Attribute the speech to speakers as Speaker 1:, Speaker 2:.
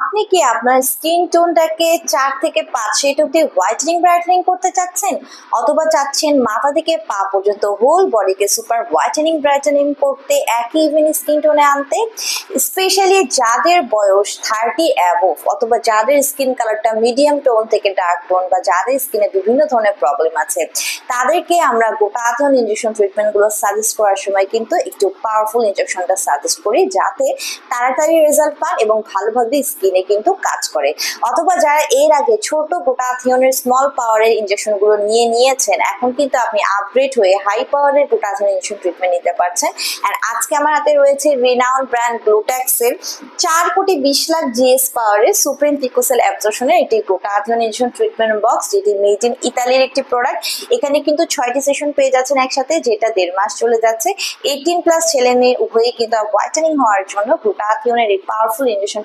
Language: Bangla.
Speaker 1: আপনি কি আপনার স্কিন টোনটাকে ৪ থেকে ৫ শেড অব্দি হোয়াইটেনিং ব্রাইটেনিং করতে চাচ্ছেন, অথবা চাচ্ছেন মাথা থেকে পা পর্যন্ত হোল বডিকে সুপার হোয়াইটেনিং ব্রাইটেনিং করতে একই ইভেন স্কিন টোনে আনতে? স্পেশালি যাদের বয়স 30 অ্যাবভ অথবা যাদের স্কিন কালারটা মিডিয়াম টোন থেকে ডার্ক টোন বা যাদের স্কিনে বিভিন্ন ধরনের প্রবলেম আছে, তাদেরকে আমরা গ্লুটাথিয়ন ইনজেকশন ট্রিটমেন্টগুলো সাজেস্ট করার সময় কিন্তু একটু পাওয়ারফুল ইনজেকশনটা সাজেস্ট করি, যাতে তাড়াতাড়ি রেজাল্ট পান এবং ভালোভাবে স্কিনে কিন্তু কাজ করে। অথবা যারা এর আগে ছোট গ্লুটাথিয়নের স্মল পাওয়ারের ইনজেকশনগুলো নিয়েছেন, এখন কিন্তু আপনি আপগ্রেড হয়ে হাই পাওয়ারের গ্লুটাথিয়ন ইনজেকশন ট্রিটমেন্ট নিতে পারছেন। আর আজকে আমার হাতে রয়েছে রিনাউন্ড ব্র্যান্ড গ্লুট্যাক্সের 4,20,00,000 জিএস পাওয়ারের সুপ্রিম পিকোসেল অ্যাবজর্পশনের একটি গ্লুটাথিয়ন ইনজেকশন ট্রিটমেন্ট বক্স, যেটি মেড ইন ইতালির একটি প্রোডাক্ট। এখানে কিন্তু 6টি সেশন পেয়ে যাচ্ছেন একসাথে, যেটা 1.5 মাস চলে যাচ্ছে। 18+ ছেলে মেয়ে উভয়ই কিন্তু হোয়াইটেনিং হওয়ার জন্য গ্লুটাথিয়নের এই পাওয়ারফুল ইনজেকশন